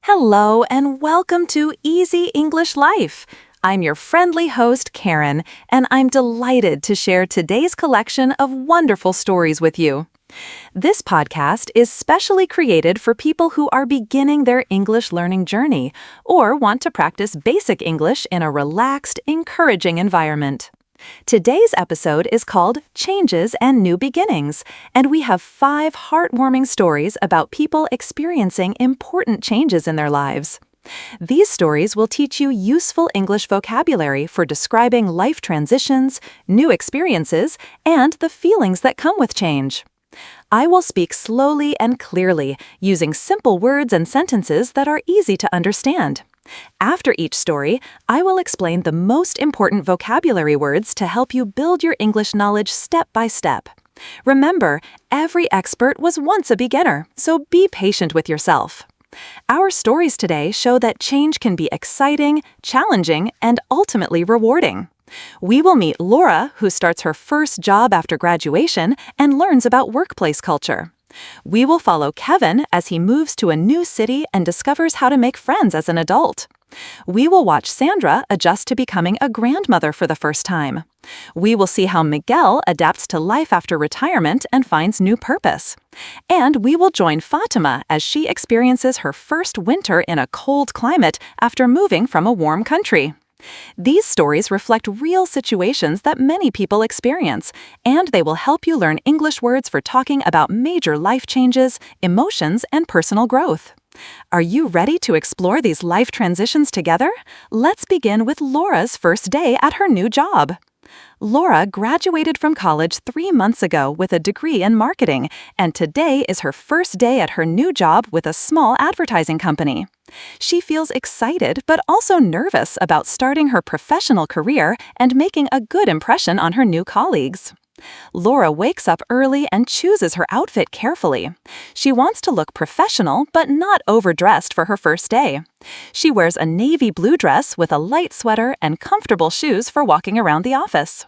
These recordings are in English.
Hello and welcome to Easy English Life. I'm your friendly host, Karen, and I'm delighted to share today's collection of wonderful stories with you. This podcast is specially created for people who are beginning their English learning journey or want to practice basic English in a relaxed, encouraging environment. Today's episode is called Changes and New Beginnings, and we have 5 heartwarming stories about people experiencing important changes in their lives. These stories will teach you useful English vocabulary for describing life transitions, new experiences, and the feelings that come with change. I will speak slowly and clearly, using simple words and sentences that are easy to understand. After each story, I will explain the most important vocabulary words to help you build your English knowledge step by step. Remember, every expert was once a beginner, so be patient with yourself. Our stories today show that change can be exciting, challenging, and ultimately rewarding. We will meet Laura, who starts her first job after graduation and learns about workplace culture. We will follow Kevin as he moves to a new city and discovers how to make friends as an adult. We will watch Sandra adjust to becoming a grandmother for the first time. We will see how Miguel adapts to life after retirement and finds new purpose. And we will join Fatima as she experiences her first winter in a cold climate after moving from a warm country. These stories reflect real situations that many people experience, and they will help you learn English words for talking about major life changes, emotions, and personal growth. Are you ready to explore these life transitions together? Let's begin with Laura's first day at her new job. Laura graduated from college 3 months ago with a degree in marketing, and today is her first day at her new job with a small advertising company. She feels excited but also nervous about starting her professional career and making a good impression on her new colleagues. Laura wakes up early and chooses her outfit carefully. She wants to look professional but not overdressed for her first day. She wears a navy blue dress with a light sweater and comfortable shoes for walking around the office.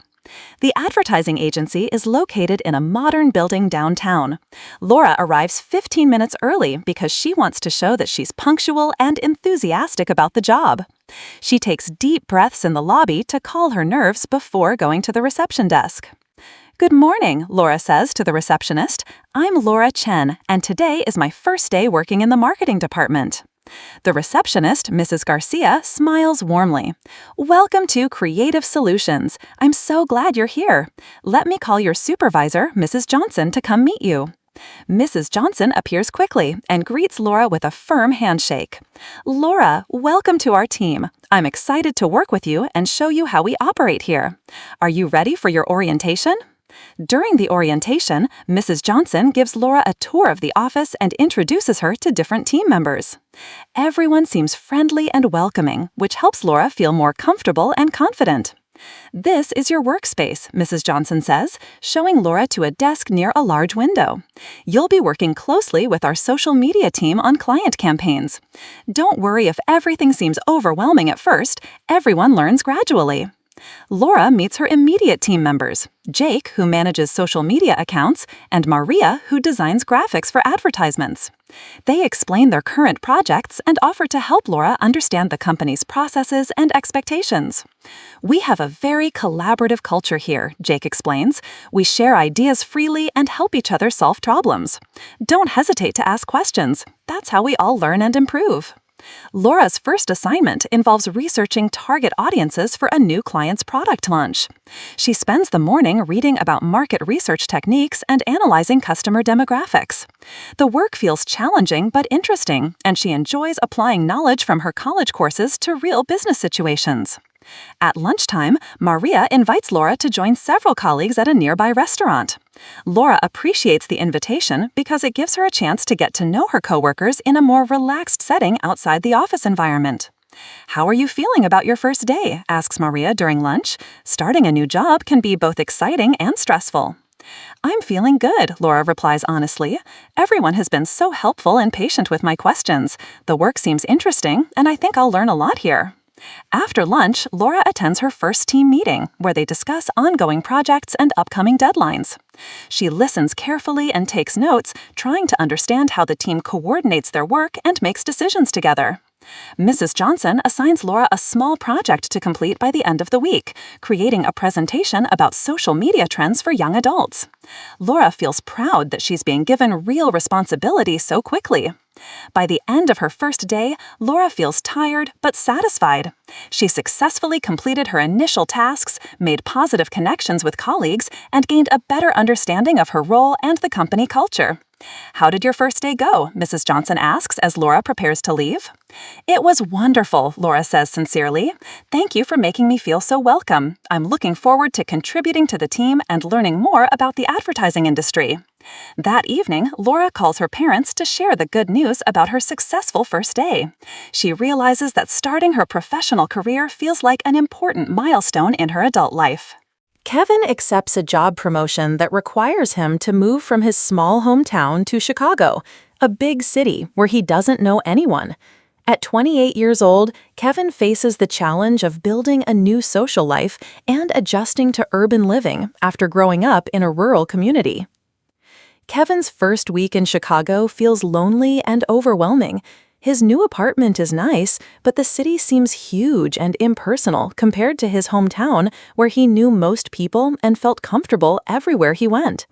The advertising agency is located in a modern building downtown. Laura arrives 15 minutes early because she wants to show that she's punctual and enthusiastic about the job. She takes deep breaths in the lobby to calm her nerves before going to the reception desk. "Good morning," Laura says to the receptionist. "I'm Laura Chen, and today is my first day working in the marketing department." The receptionist, Mrs. Garcia, smiles warmly. "Welcome to Creative Solutions. I'm so glad you're here. Let me call your supervisor, Mrs. Johnson, to come meet you." Mrs. Johnson appears quickly and greets Laura with a firm handshake. "Laura, welcome to our team. I'm excited to work with you and show you how we operate here. Are you ready for your orientation?" During the orientation, Mrs. Johnson gives Laura a tour of the office and introduces her to different team members. Everyone seems friendly and welcoming, which helps Laura feel more comfortable and confident. "This is your workspace," Mrs. Johnson says, showing Laura to a desk near a large window. "You'll be working closely with our social media team on client campaigns. Don't worry if everything seems overwhelming at first. Everyone learns gradually." Laura meets her immediate team members, Jake, who manages social media accounts, and Maria, who designs graphics for advertisements. They explain their current projects and offer to help Laura understand the company's processes and expectations. "We have a very collaborative culture here," Jake explains. "We share ideas freely and help each other solve problems. Don't hesitate to ask questions. That's how we all learn and improve." Laura's first assignment involves researching target audiences for a new client's product launch. She spends the morning reading about market research techniques and analyzing customer demographics. The work feels challenging but interesting, and she enjoys applying knowledge from her college courses to real business situations. At lunchtime, Maria invites Laura to join several colleagues at a nearby restaurant. Laura appreciates the invitation because it gives her a chance to get to know her coworkers in a more relaxed setting outside the office environment. "How are you feeling about your first day?" asks Maria during lunch. Starting a new job can be both exciting and stressful. "I'm feeling good," Laura replies honestly. "Everyone has been so helpful and patient with my questions. The work seems interesting, and I think I'll learn a lot here." After lunch, Laura attends her first team meeting, where they discuss ongoing projects and upcoming deadlines. She listens carefully and takes notes, trying to understand how the team coordinates their work and makes decisions together. Mrs. Johnson assigns Laura a small project to complete by the end of the week, creating a presentation about social media trends for young adults. Laura feels proud that she's being given real responsibility so quickly. By the end of her first day, Laura feels tired but satisfied. She successfully completed her initial tasks, made positive connections with colleagues, and gained a better understanding of her role and the company culture. "How did your first day go?" Mrs. Johnson asks as Laura prepares to leave. "It was wonderful," Laura says sincerely. "Thank you for making me feel so welcome. I'm looking forward to contributing to the team and learning more about the advertising industry." That evening, Laura calls her parents to share the good news about her successful first day. She realizes that starting her professional career feels like an important milestone in her adult life. Kevin accepts a job promotion that requires him to move from his small hometown to Chicago, a big city where he doesn't know anyone. At 28 years old, Kevin faces the challenge of building a new social life and adjusting to urban living after growing up in a rural community. Kevin's first week in Chicago feels lonely and overwhelming. His new apartment is nice, but the city seems huge and impersonal compared to his hometown, where he knew most people and felt comfortable everywhere he went.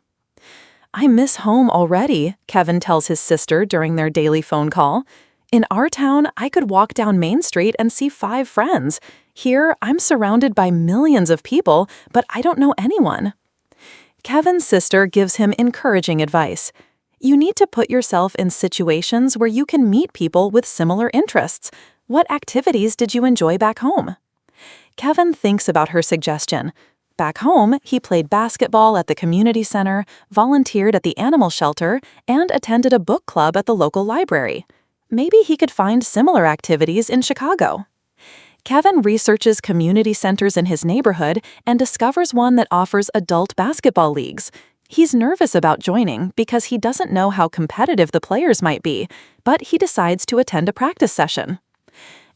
"I miss home already," Kevin tells his sister during their daily phone call. "In our town, I could walk down Main Street and see 5 friends. Here, I'm surrounded by millions of people, but I don't know anyone." Kevin's sister gives him encouraging advice. "You need to put yourself in situations where you can meet people with similar interests. What activities did you enjoy back home?" Kevin thinks about her suggestion. Back home, he played basketball at the community center, volunteered at the animal shelter, and attended a book club at the local library. Maybe he could find similar activities in Chicago. Kevin researches community centers in his neighborhood and discovers one that offers adult basketball leagues. He's nervous about joining because he doesn't know how competitive the players might be, but he decides to attend a practice session.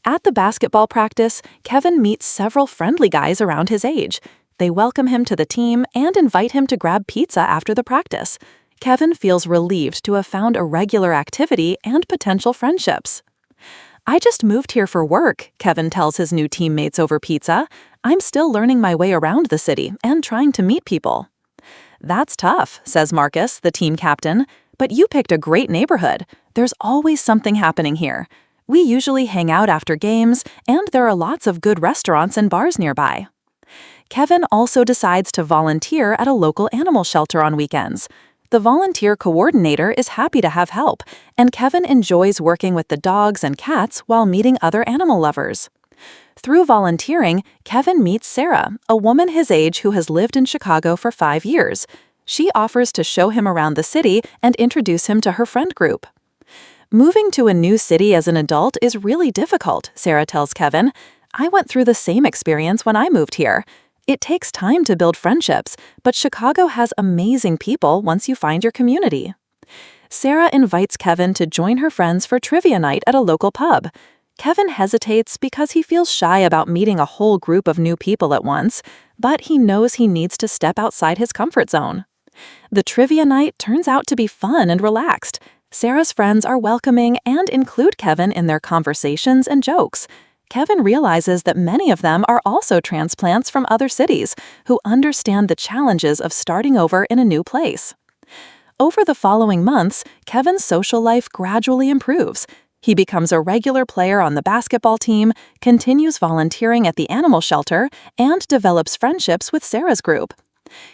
At the basketball practice, Kevin meets several friendly guys around his age. They welcome him to the team and invite him to grab pizza after the practice. Kevin feels relieved to have found a regular activity and potential friendships. "I just moved here for work," Kevin tells his new teammates over pizza. "I'm still learning my way around the city and trying to meet people." "That's tough," says Marcus, the team captain. "But you picked a great neighborhood. There's always something happening here. We usually hang out after games, and there are lots of good restaurants and bars nearby." Kevin also decides to volunteer at a local animal shelter on weekends. The volunteer coordinator is happy to have help, and Kevin enjoys working with the dogs and cats while meeting other animal lovers. Through volunteering, Kevin meets Sarah, a woman his age who has lived in Chicago for 5 years. She offers to show him around the city and introduce him to her friend group. "Moving to a new city as an adult is really difficult," Sarah tells Kevin. "I went through the same experience when I moved here. It takes time to build friendships, but Chicago has amazing people once you find your community." Sarah invites Kevin to join her friends for trivia night at a local pub. Kevin hesitates because he feels shy about meeting a whole group of new people at once, but he knows he needs to step outside his comfort zone. The trivia night turns out to be fun and relaxed. Sarah's friends are welcoming and include Kevin in their conversations and jokes. Kevin realizes that many of them are also transplants from other cities who understand the challenges of starting over in a new place. Over the following months, Kevin's social life gradually improves. He becomes a regular player on the basketball team, continues volunteering at the animal shelter, and develops friendships with Sarah's group.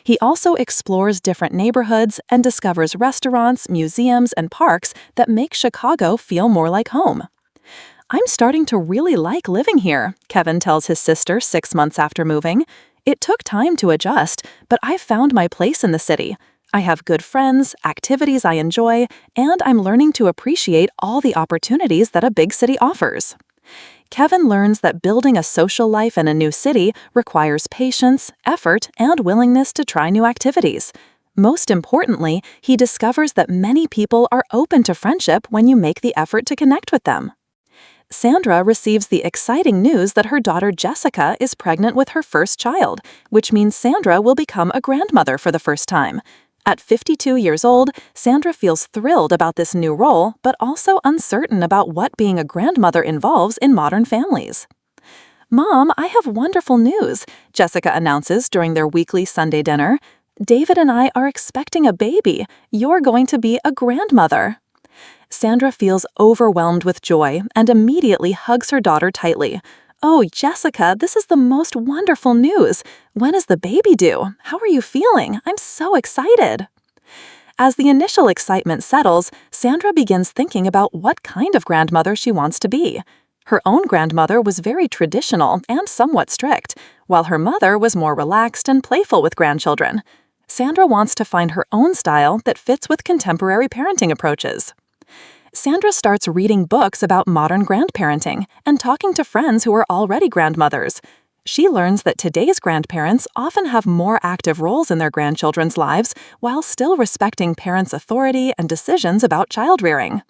He also explores different neighborhoods and discovers restaurants, museums, and parks that make Chicago feel more like home. "I'm starting to really like living here," Kevin tells his sister 6 months after moving. "It took time to adjust, but I've found my place in the city. I have good friends, activities I enjoy, and I'm learning to appreciate all the opportunities that a big city offers." Kevin learns that building a social life in a new city requires patience, effort, and willingness to try new activities. Most importantly, he discovers that many people are open to friendship when you make the effort to connect with them. Sandra receives the exciting news that her daughter Jessica is pregnant with her first child, which means Sandra will become a grandmother for the first time. At 52 years old, Sandra feels thrilled about this new role, but also uncertain about what being a grandmother involves in modern families. "Mom, I have wonderful news," Jessica announces during their weekly Sunday dinner. "David and I are expecting a baby. You're going to be a grandmother." Sandra feels overwhelmed with joy and immediately hugs her daughter tightly. "Oh, Jessica, this is the most wonderful news. When is the baby due? How are you feeling? I'm so excited." As the initial excitement settles, Sandra begins thinking about what kind of grandmother she wants to be. Her own grandmother was very traditional and somewhat strict, while her mother was more relaxed and playful with grandchildren. Sandra wants to find her own style that fits with contemporary parenting approaches. Sandra starts reading books about modern grandparenting and talking to friends who are already grandmothers. She learns that today's grandparents often have more active roles in their grandchildren's lives while still respecting parents' authority and decisions about child-rearing.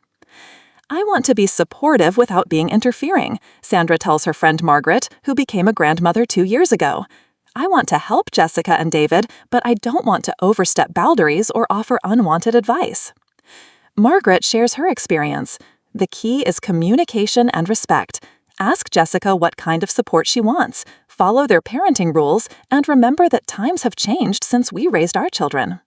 "I want to be supportive without being interfering," Sandra tells her friend Margaret, who became a grandmother 2 years ago. "I want to help Jessica and David, but I don't want to overstep boundaries or offer unwanted advice." Margaret shares her experience. "The key is communication and respect. Ask Jessica what kind of support she wants, follow their parenting rules, and remember that times have changed since we raised our children."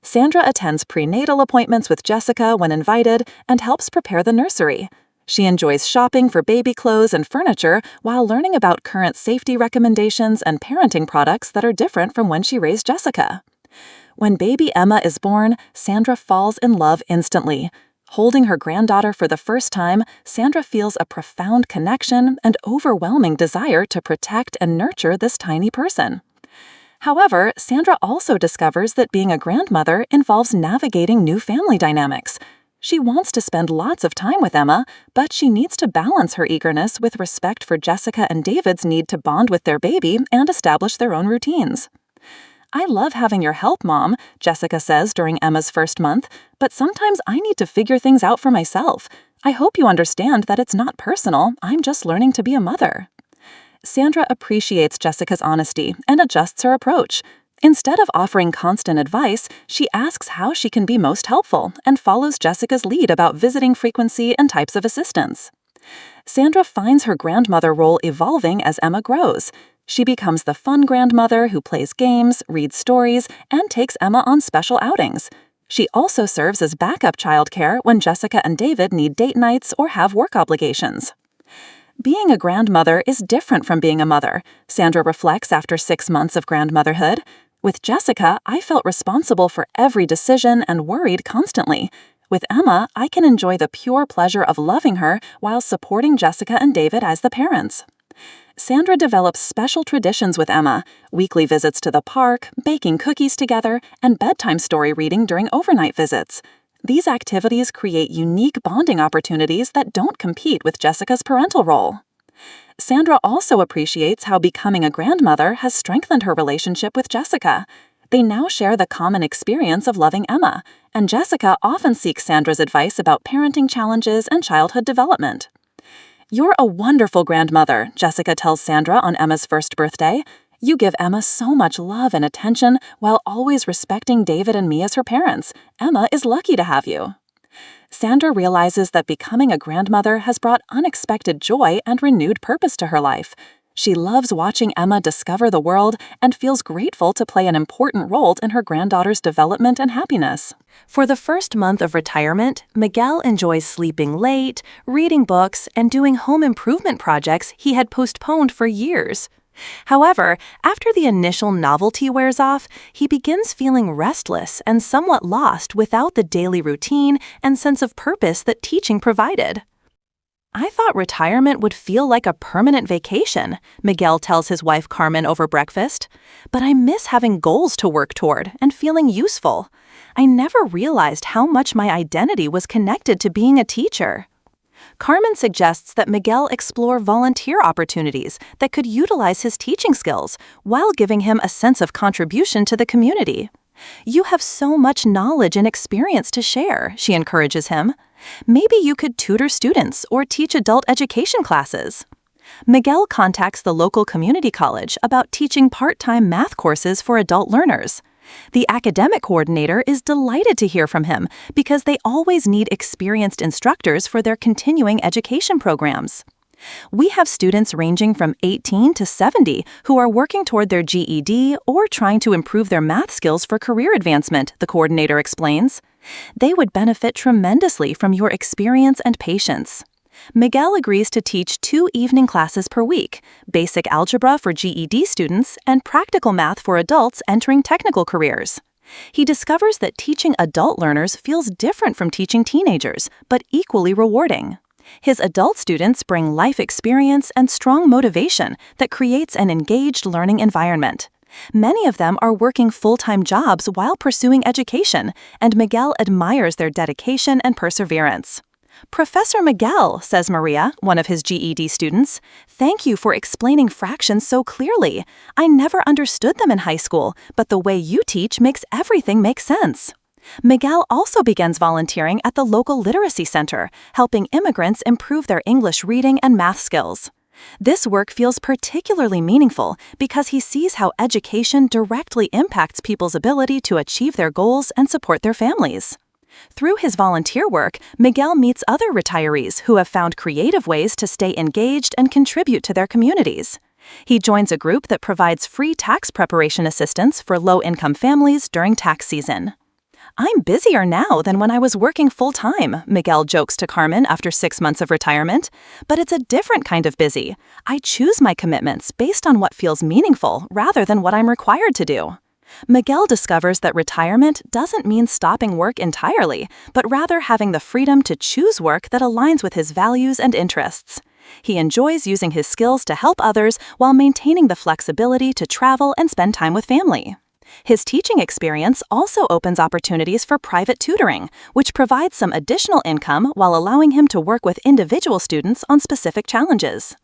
Sandra attends prenatal appointments with Jessica when invited and helps prepare the nursery. She enjoys shopping for baby clothes and furniture while learning about current safety recommendations and parenting products that are different from when she raised Jessica. When baby Emma is born, Sandra falls in love instantly. Holding her granddaughter for the first time, Sandra feels a profound connection and overwhelming desire to protect and nurture this tiny person. However, Sandra also discovers that being a grandmother involves navigating new family dynamics. She wants to spend lots of time with Emma, but she needs to balance her eagerness with respect for Jessica and David's need to bond with their baby and establish their own routines. "I love having your help, Mom," Jessica says during Emma's first month, "but sometimes I need to figure things out for myself. I hope you understand that it's not personal. I'm just learning to be a mother." Sandra appreciates Jessica's honesty and adjusts her approach. Instead of offering constant advice, she asks how she can be most helpful and follows Jessica's lead about visiting frequency and types of assistance. Sandra finds her grandmother role evolving as Emma grows. She becomes the fun grandmother who plays games, reads stories, and takes Emma on special outings. She also serves as backup childcare when Jessica and David need date nights or have work obligations. Being a grandmother is different from being a mother, Sandra reflects after 6 months of grandmotherhood. "With Jessica, I felt responsible for every decision and worried constantly. With Emma, I can enjoy the pure pleasure of loving her while supporting Jessica and David as the parents." Sandra develops special traditions with Emma: weekly visits to the park, baking cookies together, and bedtime story reading during overnight visits. These activities create unique bonding opportunities that don't compete with Jessica's parental role. Sandra also appreciates how becoming a grandmother has strengthened her relationship with Jessica. They now share the common experience of loving Emma, and Jessica often seeks Sandra's advice about parenting challenges and childhood development. "You're a wonderful grandmother," Jessica tells Sandra on Emma's first birthday. "You give Emma so much love and attention while always respecting David and me as her parents. Emma is lucky to have you." Sandra realizes that becoming a grandmother has brought unexpected joy and renewed purpose to her life. She loves watching Emma discover the world and feels grateful to play an important role in her granddaughter's development and happiness. For the first month of retirement, Miguel enjoys sleeping late, reading books, and doing home improvement projects he had postponed for years. However, after the initial novelty wears off, he begins feeling restless and somewhat lost without the daily routine and sense of purpose that teaching provided. "I thought retirement would feel like a permanent vacation," Miguel tells his wife Carmen over breakfast. "But I miss having goals to work toward and feeling useful. I never realized how much my identity was connected to being a teacher." Carmen suggests that Miguel explore volunteer opportunities that could utilize his teaching skills while giving him a sense of contribution to the community. "You have so much knowledge and experience to share," she encourages him. Maybe you could tutor students or teach adult education classes. Miguel contacts the local community college about teaching part-time math courses for adult learners. The academic coordinator is delighted to hear from him because they always need experienced instructors for their continuing education programs. We have students ranging from 18 to 70 who are working toward their GED or trying to improve their math skills for career advancement, the coordinator explains. They would benefit tremendously from your experience and patience. Miguel agrees to teach 2 evening classes per week, basic algebra for GED students and practical math for adults entering technical careers. He discovers that teaching adult learners feels different from teaching teenagers, but equally rewarding. His adult students bring life experience and strong motivation that creates an engaged learning environment. Many of them are working full-time jobs while pursuing education, and Miguel admires their dedication and perseverance. "Professor Miguel," says Maria, one of his GED students, "thank you for explaining fractions so clearly. I never understood them in high school, but the way you teach makes everything make sense." Miguel also begins volunteering at the local literacy center, helping immigrants improve their English reading and math skills. This work feels particularly meaningful because he sees how education directly impacts people's ability to achieve their goals and support their families. Through his volunteer work, Miguel meets other retirees who have found creative ways to stay engaged and contribute to their communities. He joins a group that provides free tax preparation assistance for low-income families during tax season. "I'm busier now than when I was working full-time," Miguel jokes to Carmen after 6 months of retirement. "But it's a different kind of busy. I choose my commitments based on what feels meaningful rather than what I'm required to do." Miguel discovers that retirement doesn't mean stopping work entirely, but rather having the freedom to choose work that aligns with his values and interests. He enjoys using his skills to help others while maintaining the flexibility to travel and spend time with family. His teaching experience also opens opportunities for private tutoring, which provides some additional income while allowing him to work with individual students on specific challenges.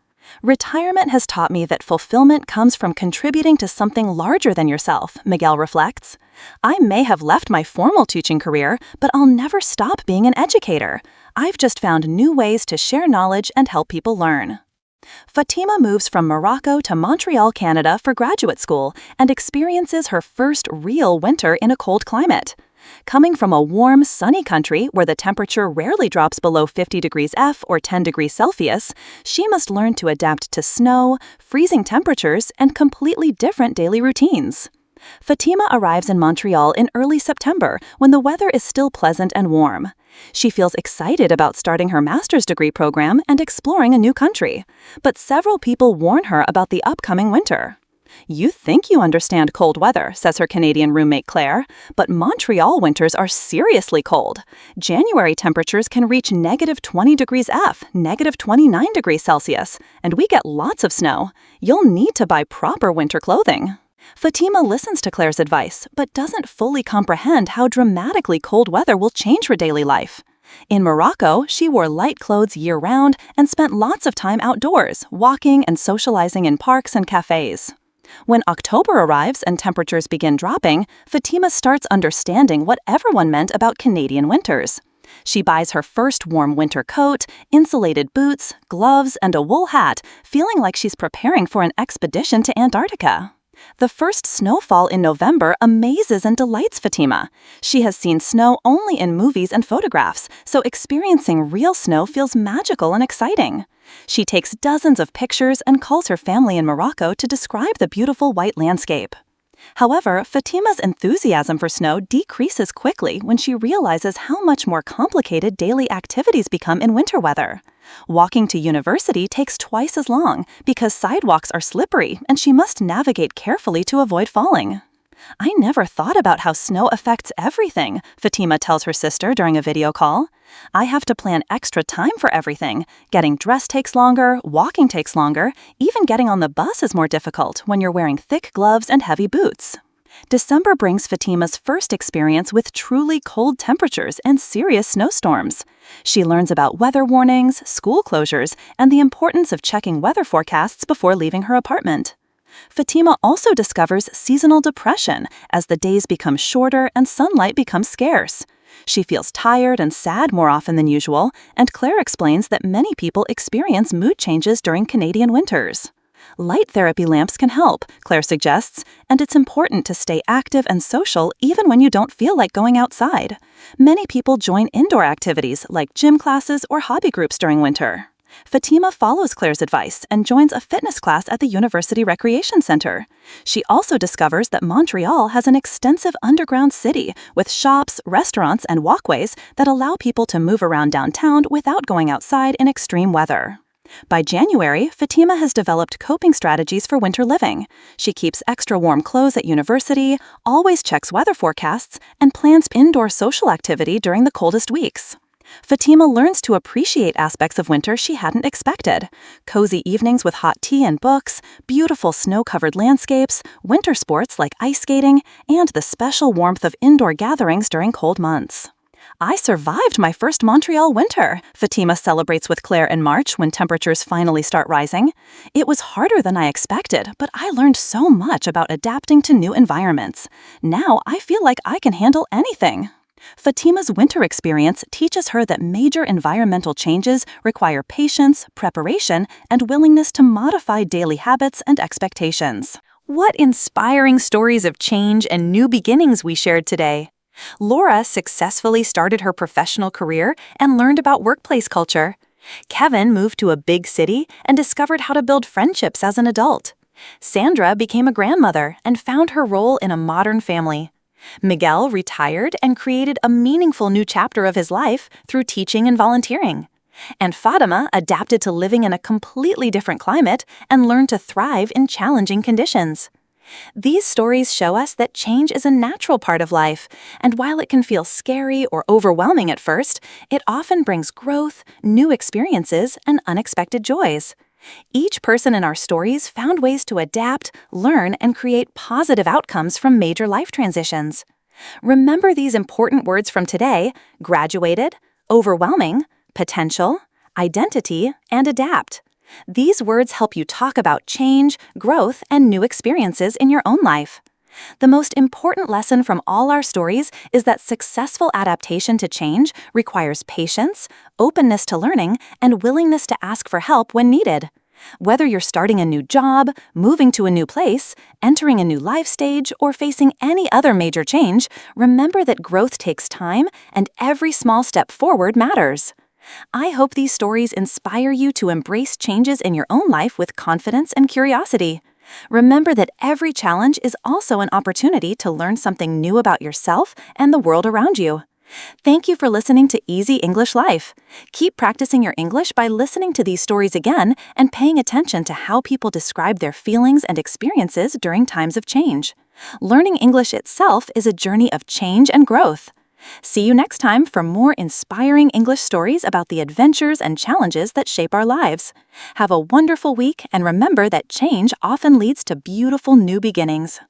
"Retirement has taught me that fulfillment comes from contributing to something larger than yourself," Miguel reflects. "I may have left my formal teaching career, but I'll never stop being an educator. I've just found new ways to share knowledge and help people learn." Fatima moves from Morocco to Montreal, Canada for graduate school and experiences her first real winter in a cold climate. Coming from a warm, sunny country where the temperature rarely drops below 50 degrees F or 10 degrees Celsius, she must learn to adapt to snow, freezing temperatures, and completely different daily routines. Fatima arrives in Montreal in early September when the weather is still pleasant and warm. She feels excited about starting her master's degree program and exploring a new country. But several people warn her about the upcoming winter. "You think you understand cold weather," says her Canadian roommate Claire, "but Montreal winters are seriously cold. January temperatures can reach -20 degrees F, -29 degrees Celsius, and we get lots of snow. You'll need to buy proper winter clothing." Fatima listens to Claire's advice, but doesn't fully comprehend how dramatically cold weather will change her daily life. In Morocco, she wore light clothes year-round and spent lots of time outdoors, walking and socializing in parks and cafes. When October arrives and temperatures begin dropping, Fatima starts understanding what everyone meant about Canadian winters. She buys her first warm winter coat, insulated boots, gloves, and a wool hat, feeling like she's preparing for an expedition to Antarctica. The first snowfall in November amazes and delights Fatima. She has seen snow only in movies and photographs, so experiencing real snow feels magical and exciting. She takes dozens of pictures and calls her family in Morocco to describe the beautiful white landscape. However, Fatima's enthusiasm for snow decreases quickly when she realizes how much more complicated daily activities become in winter weather. Walking to university takes twice as long because sidewalks are slippery and she must navigate carefully to avoid falling. "I never thought about how snow affects everything," Fatima tells her sister during a video call. "I have to plan extra time for everything. Getting dressed takes longer, walking takes longer, even getting on the bus is more difficult when you're wearing thick gloves and heavy boots." December brings Fatima's first experience with truly cold temperatures and serious snowstorms. She learns about weather warnings, school closures, and the importance of checking weather forecasts before leaving her apartment. Fatima also discovers seasonal depression as the days become shorter and sunlight becomes scarce. She feels tired and sad more often than usual, and Claire explains that many people experience mood changes during Canadian winters. Light therapy lamps can help, Claire suggests, and it's important to stay active and social even when you don't feel like going outside. Many people join indoor activities like gym classes or hobby groups during winter. Fatima follows Claire's advice and joins a fitness class at the University Recreation Center. She also discovers that Montreal has an extensive underground city with shops, restaurants, and walkways that allow people to move around downtown without going outside in extreme weather. By January, Fatima has developed coping strategies for winter living. She keeps extra warm clothes at university, always checks weather forecasts, and plans indoor social activity during the coldest weeks. Fatima learns to appreciate aspects of winter she hadn't expected: cozy evenings with hot tea and books, beautiful snow-covered landscapes, winter sports like ice skating, and the special warmth of indoor gatherings during cold months. "I survived my first Montreal winter," Fatima celebrates with Claire in March when temperatures finally start rising. "It was harder than I expected, but I learned so much about adapting to new environments. Now I feel like I can handle anything." Fatima's winter experience teaches her that major environmental changes require patience, preparation, and willingness to modify daily habits and expectations. What inspiring stories of change and new beginnings we shared today! Laura successfully started her professional career and learned about workplace culture. Kevin moved to a big city and discovered how to build friendships as an adult. Sandra became a grandmother and found her role in a modern family. Miguel retired and created a meaningful new chapter of his life through teaching and volunteering. And Fatima adapted to living in a completely different climate and learned to thrive in challenging conditions. These stories show us that change is a natural part of life, and while it can feel scary or overwhelming at first, it often brings growth, new experiences, and unexpected joys. Each person in our stories found ways to adapt, learn, and create positive outcomes from major life transitions. Remember these important words from today: graduated, overwhelming, potential, identity, and adapt. These words help you talk about change, growth, and new experiences in your own life. The most important lesson from all our stories is that successful adaptation to change requires patience, openness to learning, and willingness to ask for help when needed. Whether you're starting a new job, moving to a new place, entering a new life stage, or facing any other major change, remember that growth takes time and every small step forward matters. I hope these stories inspire you to embrace changes in your own life with confidence and curiosity. Remember that every challenge is also an opportunity to learn something new about yourself and the world around you. Thank you for listening to Easy English Life. Keep practicing your English by listening to these stories again and paying attention to how people describe their feelings and experiences during times of change. Learning English itself is a journey of change and growth. See you next time for more inspiring English stories about the adventures and challenges that shape our lives. Have a wonderful week, and remember that change often leads to beautiful new beginnings.